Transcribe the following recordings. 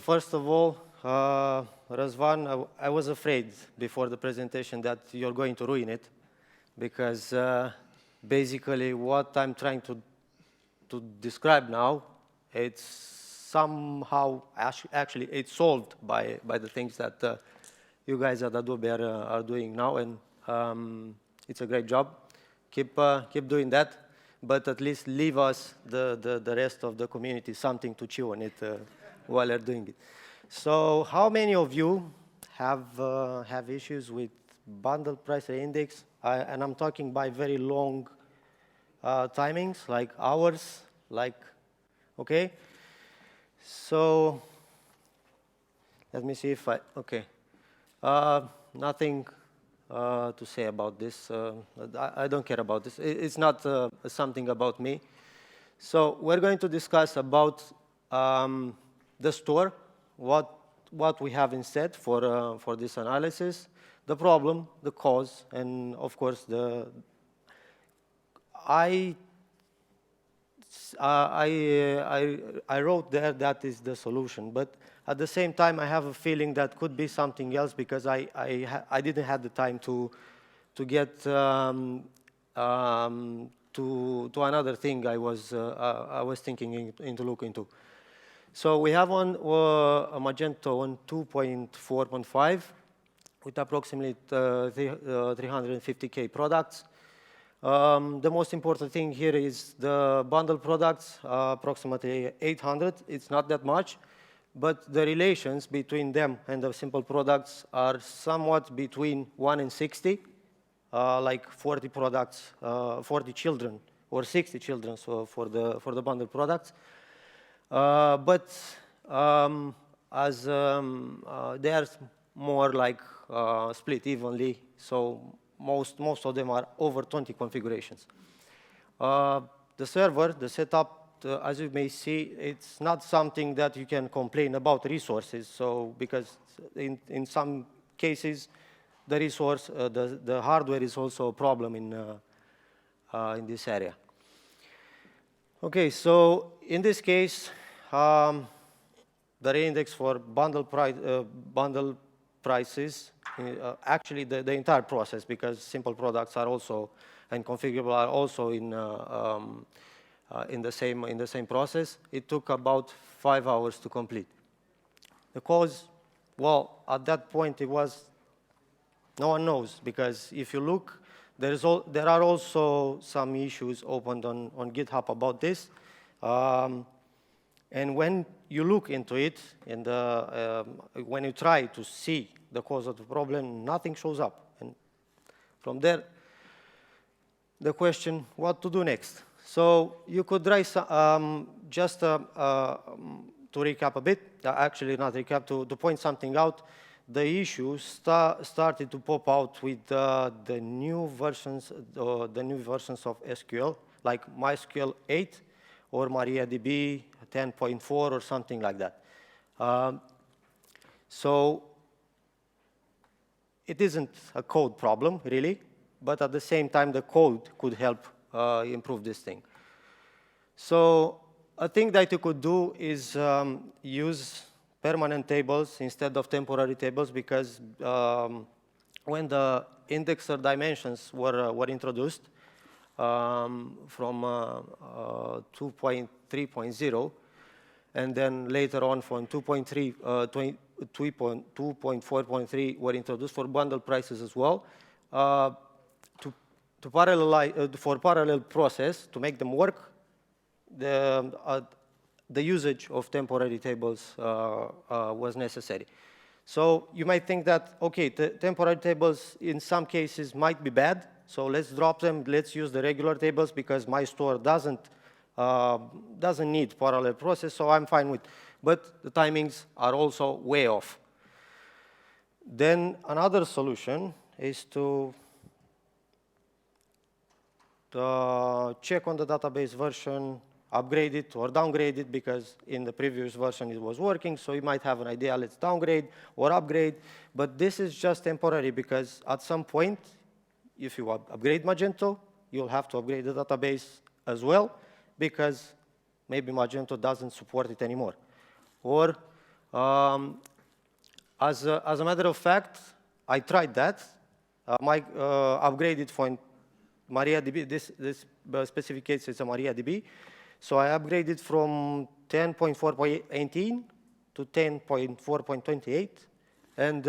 first of all, Razvan, I was afraid before the presentation that you're going to ruin it, because basically what I'm trying to describe now, it's somehow, actually it's solved by the things that you guys at Adobe are doing now, and it's a great job. Keep doing that, but at least leave us, the rest of the community, something to chew on it while you're doing it. So how many of you have issues with bundle price index? And I'm talking by very long timings, like hours, okay? So let me see if okay. Nothing to say about this. I don't care about this. It's not something about me. So we're going to discuss about the store, what we have instead for this analysis, the problem, the cause, and of course I wrote there that is the solution, but at the same time I have a feeling that could be something else, because I didn't have the time to get to another thing I was thinking to look into. So we have a Magento on 2.4.5 with approximately 350K products. The most important thing here is the bundle products, approximately 800. It's not that much, but the relations between them and the simple products are somewhat between 1 and 60, like 40 products, 40 children, or 60 children, so for the bundle products. But as they are more like split evenly, so most of them are over 20 configurations. The server, the setup, as you may see, it's not something that you can complain about resources. So because in some cases, the resource, the hardware is also a problem in this area. Okay, so in this case, the index for bundle prices, actually the entire process, because simple products are also and configurable are also in the same process. It took about 5 hours to complete. The cause, well, at that point it was no one knows, because if you look, there are also some issues opened on GitHub about this. And when you look into it, and when you try to see the cause of the problem, nothing shows up. And from there, the question, what to do next? So you could try just to recap a bit, actually not recap, to point something out. The issues started to pop out with the new versions of SQL, like MySQL 8 or MariaDB 10.4 or something like that. So it isn't a code problem, really, but at the same time, the code could help improve this thing. So a thing that you could do is use permanent tables instead of temporary tables, because when the indexer dimensions were introduced from 2.3.0, and then later on from 2.4.3 were introduced for bundle prices as well, for parallel process, to make them work, the usage of temporary tables was necessary. So you might think that, okay, the temporary tables in some cases might be bad, so let's drop them, let's use the regular tables, because my store doesn't need parallel process, so I'm fine with. But the timings are also way off. Then another solution is to check on the database version, upgrade it or downgrade it, because in the previous version it was working, so you might have an idea, let's downgrade or upgrade. But this is just temporary, because at some point, if you upgrade Magento, you'll have to upgrade the database as well, because maybe Magento doesn't support it anymore. Or As a matter of fact, I tried that. My upgraded for MariaDB. This specific case is a MariaDB. So I upgraded from 10.4.18 to 10.4.28, and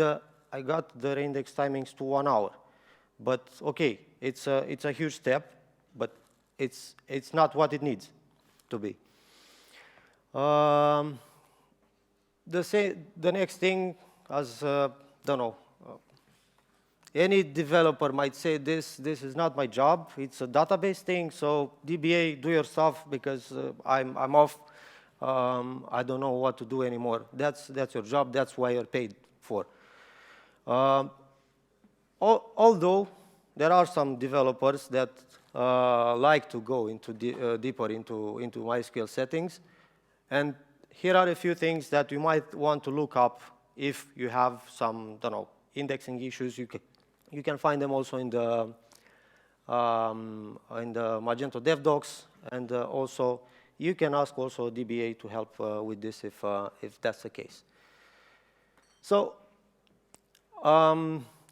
I got the Reindex timings to 1 hour. But OK, it's a huge step, but it's not what it needs to be. The next thing, as don't know, any developer might say this is not my job. It's a database thing. So DBA, do your stuff because I'm off. I don't know what to do anymore. That's your job. That's why you're paid for. Although there are some developers that like to go into deeper into MySQL settings, and here are a few things that you might want to look up if you have some, don't know, indexing issues. You can find them also in the Magento dev docs, and also you can ask also DBA to help with this if that's the case. So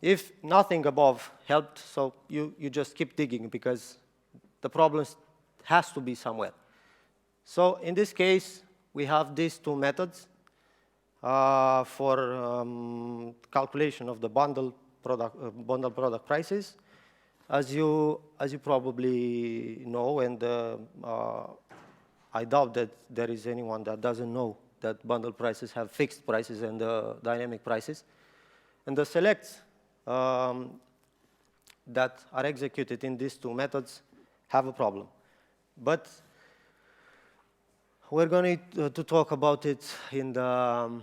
if nothing above helped, so you just keep digging because the problem has to be somewhere. So in this case, we have these two methods for calculation of the bundle product prices. As you probably know, and I doubt that there is anyone that doesn't know that bundle prices have fixed prices and dynamic prices. And the selects that are executed in these two methods have a problem. But we're going to talk about it in the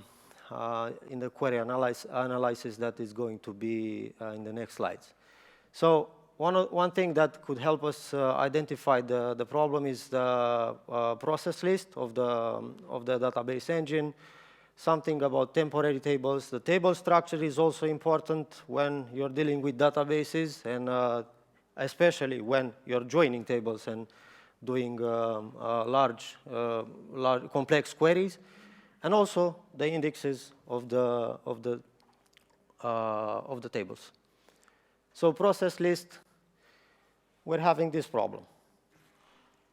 query analysis that is going to be in the next slides. So one thing that could help us identify the problem is the process list of the database engine. Something about temporary tables. The table structure is also important when you're dealing with databases, and especially when you're joining tables and doing large, complex queries, and also the indexes of the tables. So process list, we're having this problem.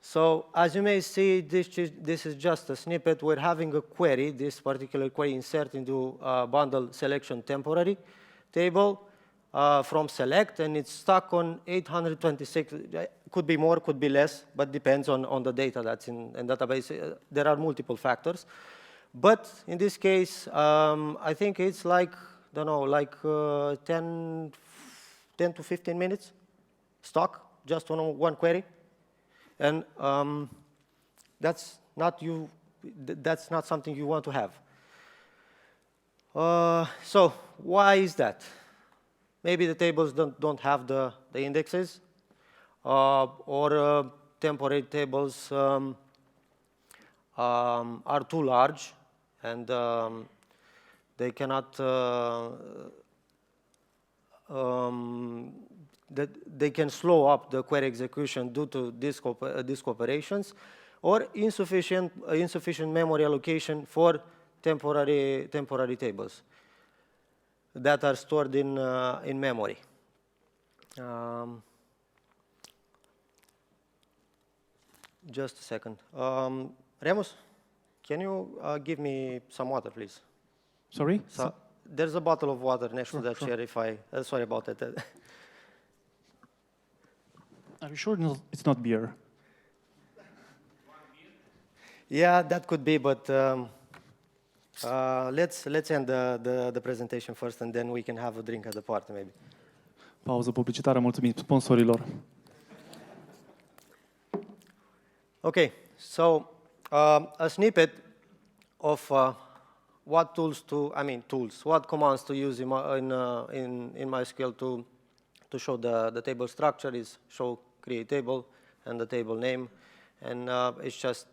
So as you may see, this is just a snippet. We're having a query, this particular query insert into bundle selection temporary table from select, and it's stuck on 826. Could be more, could be less, but depends on the data that's in database. There are multiple factors. But in this case, I think it's like, don't know, like 10 to 15 minutes stuck just on one query. And that's not something you want to have. So why is that? Maybe the tables don't have the indexes, or temporary tables are too large, and they cannot. That they can slow up the query execution due to disk operations, or insufficient memory allocation for temporary tables that are stored in memory. Just a second. Remus, can you give me some water, please? Sorry? So there's a bottle of water next to that chair. If sorry about that. Are you sure it's not beer? Yeah, that could be, but let's end the presentation first, and then we can have a drink at the party, maybe. Pauză publicitară, mulțumim sponsorilor. Okay, so a snippet of what what commands to use in MySQL to show the table structure is show create table and the table name, and it's just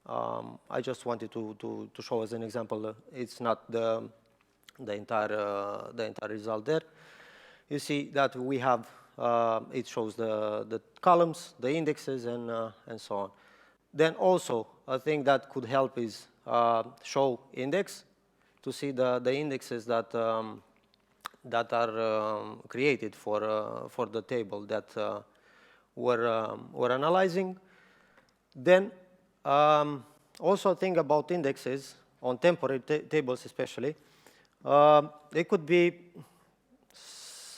I just wanted to show as an example. It's not the entire result there. You see that we have it shows the columns, the indexes, and so on. Then also a thing that could help is show index. to see the indexes that that are created for the table that we're analyzing. Then also think about indexes on temporary tables especially. They could be,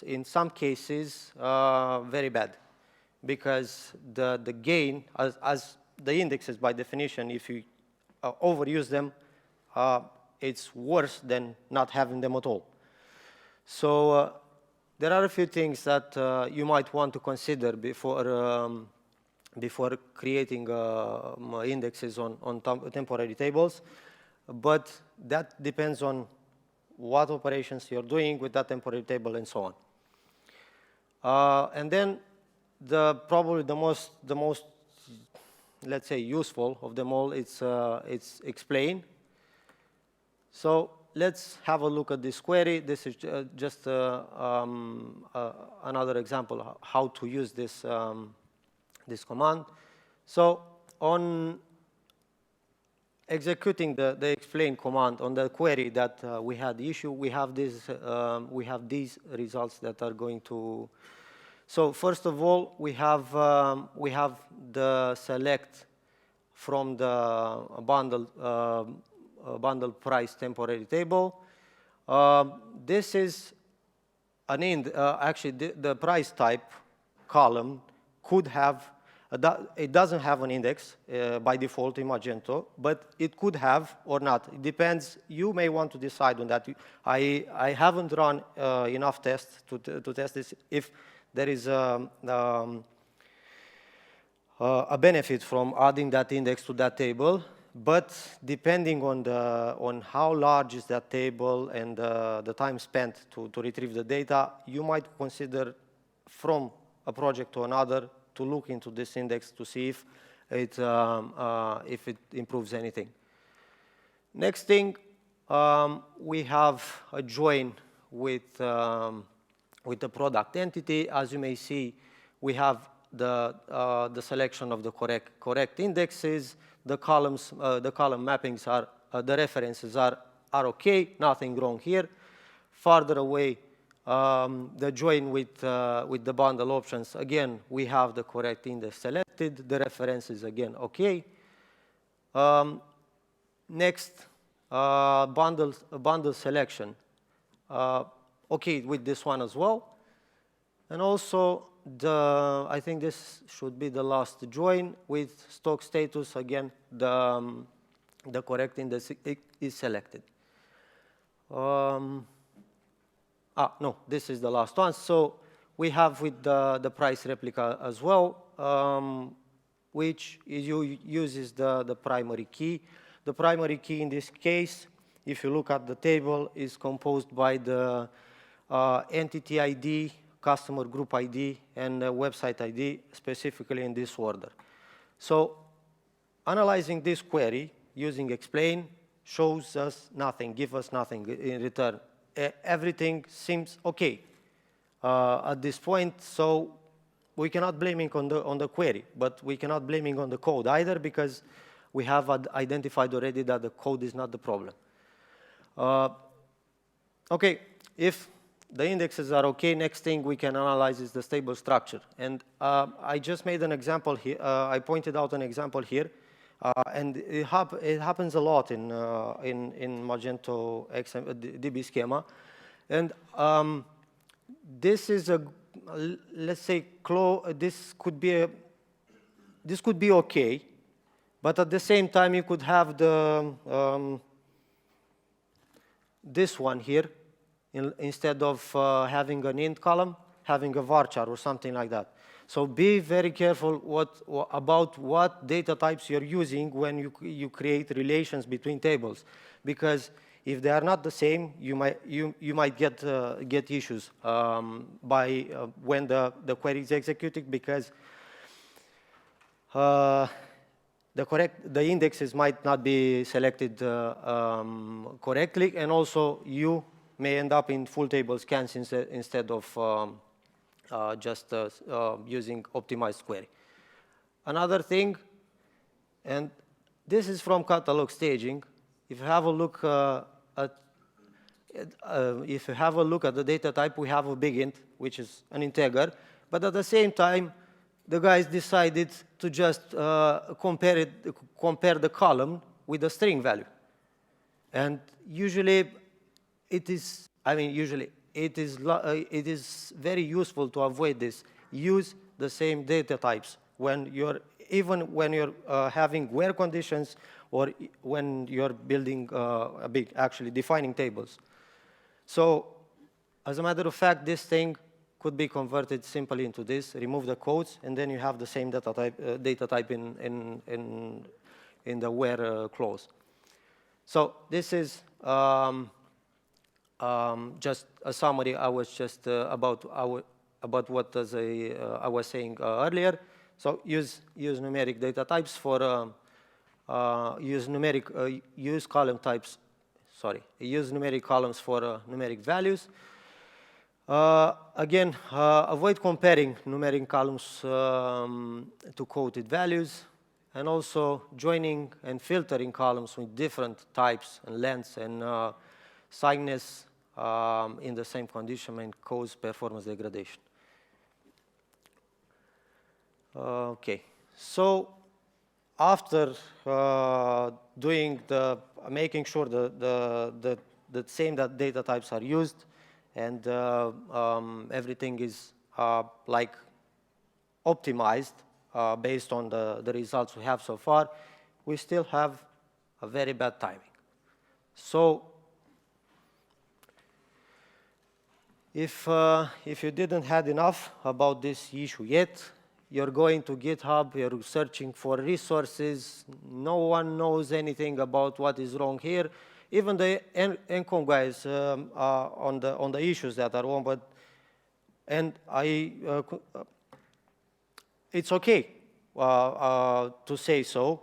in some cases, very bad, because the gain, as the indexes by definition, if you overuse them, it's worse than not having them at all. So there are a few things that you might want to consider before before creating indexes on temporary tables, but that depends on what operations you're doing with that temporary table and so on. And then probably the most let's say useful of them all, it's explain. So let's have a look at this query. This is just another example of how to use this this command. So on executing the explain command on the query that we had the issue, we have these results that are going to. So first of all, we have the select from the bundle price temporary table. This is actually the price type column could have. It doesn't have an index by default in Magento, but it could have or not. It depends. You may want to decide on that. I haven't run enough tests to test this if there is a benefit from adding that index to that table. But depending on how large is that table and the time spent to retrieve the data, you might consider from a project to another to look into this index to see if it improves anything. Next thing, we have a join with the product entity. As you may see, we have the selection of the correct indexes. The column mappings are the references are okay. Nothing wrong here. Farther away, the join with the bundle options, again, we have the correct index selected. The references, again, okay. Next, bundle selection. Okay with this one as well. And also, I think this should be the last join with stock status. Again, the correct index is selected. No, this is the last one. So we have with the price replica as well, which uses the primary key. The primary key in this case, if you look at the table, is composed by the entity ID, customer group ID, and website ID, specifically in this order. So analyzing this query using explain shows us nothing, gives us nothing in return. Everything seems okay at this point, so we cannot blame it on the query, but we cannot blame it on the code either, because we have identified already that the code is not the problem. Okay, if the indexes are okay, next thing we can analyze is the stable structure. And I just made an example here. I pointed out an example here. And it happens a lot in Magento DB schema. And this is let's say, this could be okay, but at the same time you could have this one here, instead of having an int column, having a varchar or something like that. So be very careful about what data types you're using when you create relations between tables, because if they are not the same, you might get issues when the query is executed, because the indexes might not be selected correctly, and also you may end up in full table scans instead of just using optimized query. Another thing, and this is from catalog staging. If you have a look at if you have a look at the data type, we have a big int, which is an integer. But at the same time, the guys decided to just compare the column with the string value. And usually, it is very useful to avoid this. Use the same data types even when you're having where conditions or when you're building actually defining tables. So, as a matter of fact, this thing could be converted simply into this. Remove the quotes, and then you have the same data type in the where clause. So this is just a summary. I was just about what I was saying earlier. So use numeric data types for use column types. Sorry, use numeric columns for numeric values. Again, avoid comparing numeric columns to quoted values, and also joining and filtering columns with different types and lengths and signess in the same condition and cause performance degradation. Okay, so after making sure the same data types are used and everything is like optimized based on the results we have so far, we still have a very bad timing. So if you didn't had enough about this issue yet, you're going to GitHub, you're searching for resources, no one knows anything about what is wrong here. Even the ENCOM guys on the issues that are wrong, it's okay to say so.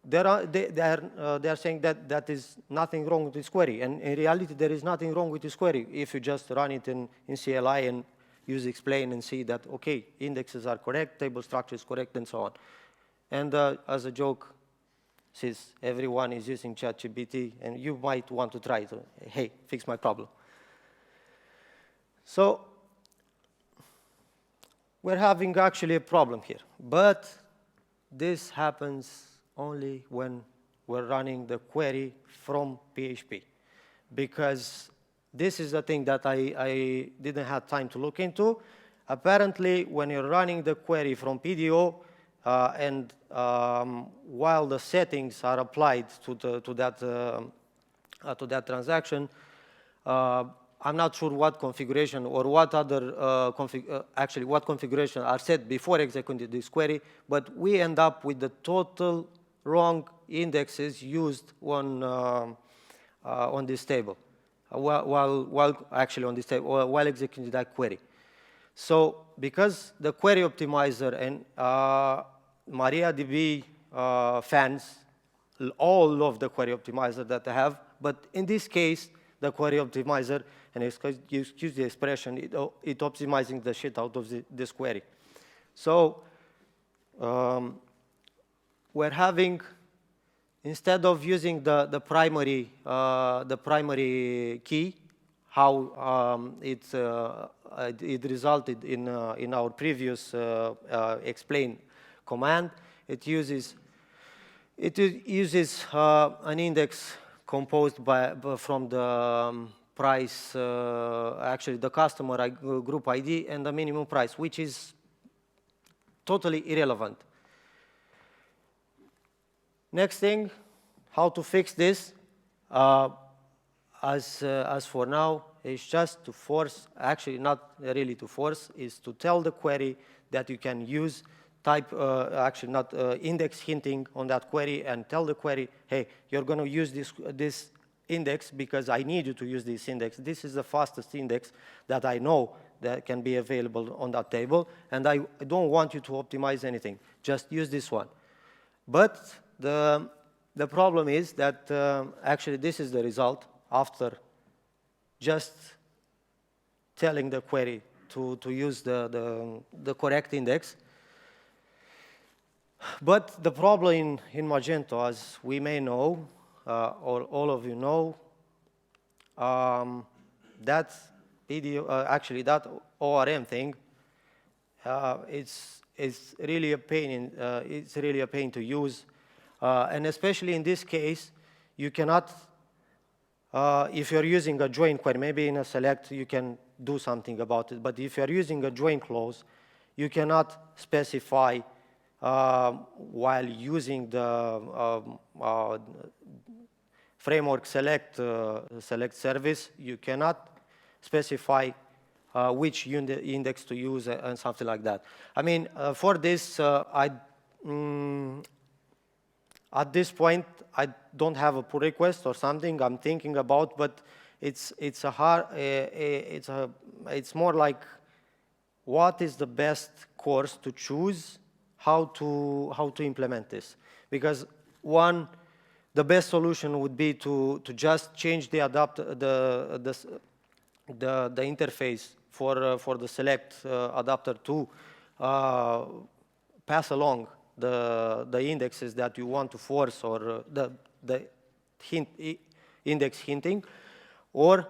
They are saying that is nothing wrong with this query, and in reality there is nothing wrong with this query if you just run it in CLI and use explain and see that, okay, indexes are correct, table structure is correct, and so on. And as a joke, since everyone is using ChatGPT, and you might want to try to, hey, fix my problem. So we're having actually a problem here, but this happens only when we're running the query from PHP, because this is the thing that I didn't have time to look into. Apparently, when you're running the query from PDO, and while the settings are applied to that transaction, I'm not sure what configuration or what other what configuration are set before executing this query, but we end up with the total wrong indexes used on this table. While executing that query. So because the query optimizer and MariaDB fans all love the query optimizer that I have, but in this case, the query optimizer, and excuse the expression, it optimizing the shit out of this query. So we're having, instead of using the primary key, how it resulted in our previous explain command, it uses an index composed from the price, actually the customer group ID and the minimum price, which is totally irrelevant. Next thing, how to fix this, as for now, is just to force, actually not really to force, is to tell the query that you can use index hinting on that query, and tell the query, hey, you're going to use this index because I need you to use this index. This is the fastest index that I know that can be available on that table, and I don't want you to optimize anything. Just use this one. But the problem is that actually this is the result after just telling the query to use the correct index. But the problem in Magento, as we may know, or all of you know, that video, actually that ORM thing, it's really a pain. It's really a pain to use, and especially in this case, you cannot. If you're using a join query, maybe in a select you can do something about it. But if you're using a join clause, you cannot specify while using the framework select service, you cannot specify which index to use and something like that. I mean, for this, at this point, I don't have a pull request or something I'm thinking about, but it's more like what is the best course to choose, how to implement this, because the best solution would be to just change the interface for the select adapter to pass along the indexes that you want to force, or the index hinting, or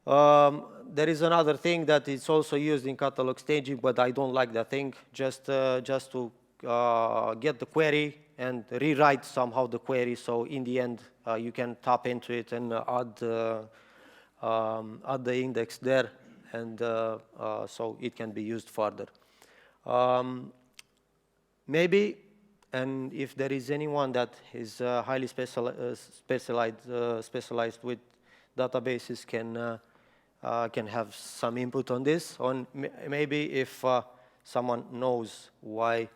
there is another thing that is also used in catalog staging, but I don't like that thing. Just to get the query and rewrite somehow the query, so in the end you can tap into it and add the index there, and so it can be used further. Maybe, and if there is anyone that is highly specialized with databases, can have some input on this. On maybe if someone knows why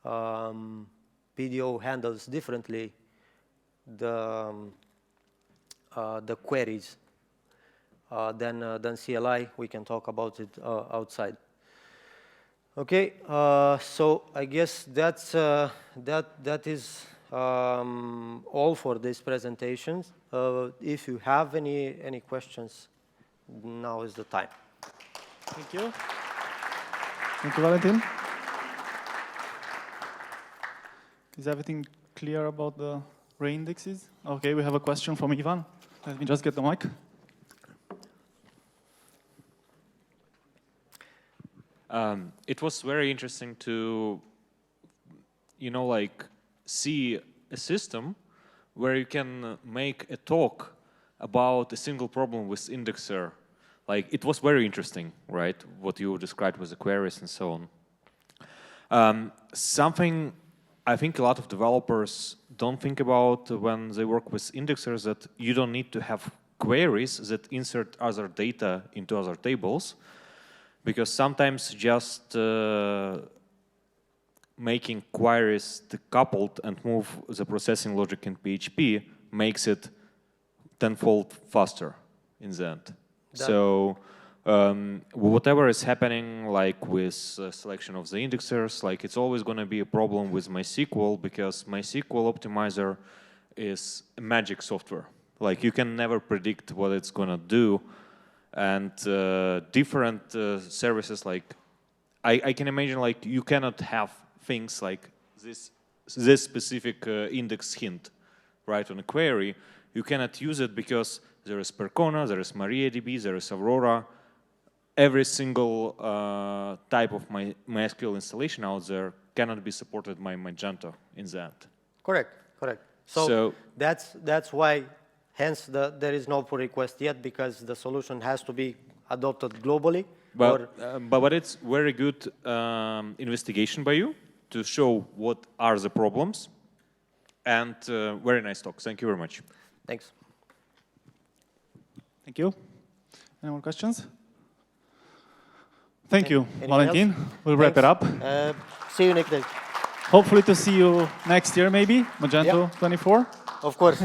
PDO handles differently the queries than CLI, we can talk about it outside. Okay, so I guess that is all for this presentation. If you have any questions, now is the time. Thank you. Thank you, Valentin. Is everything clear about the reindexes? Okay, we have a question from Ivan. Let me just get the mic. It was very interesting to, see a system where you can make a talk about a single problem with indexer. Like, it was very interesting, right? What you described with the queries and so on. Something I think a lot of developers don't think about when they work with indexers, that you don't need to have queries that insert other data into other tables, because sometimes just making queries coupled and move the processing logic in PHP makes it tenfold faster in the end. So whatever is happening, like with selection of the indexers, like it's always going to be a problem with MySQL, because MySQL optimizer is magic software. Like, you can never predict what it's going to do. And different services, like I can imagine, like you cannot have things like this specific index hint, right, on a query. You cannot use it because there is Percona, there is MariaDB, there is Aurora. Every single type of MySQL installation out there cannot be supported by Magento in the end. Correct, correct. So that's why, hence there is no pull request yet, because the solution has to be adopted globally. But it's very good investigation by you to show what are the problems, and very nice talk. Thank you very much. Thanks. Thank you. Any more questions? Thank you, Valentin. We'll wrap it up. See you next day. Hopefully to see you next year, maybe, Magento 24. Of course.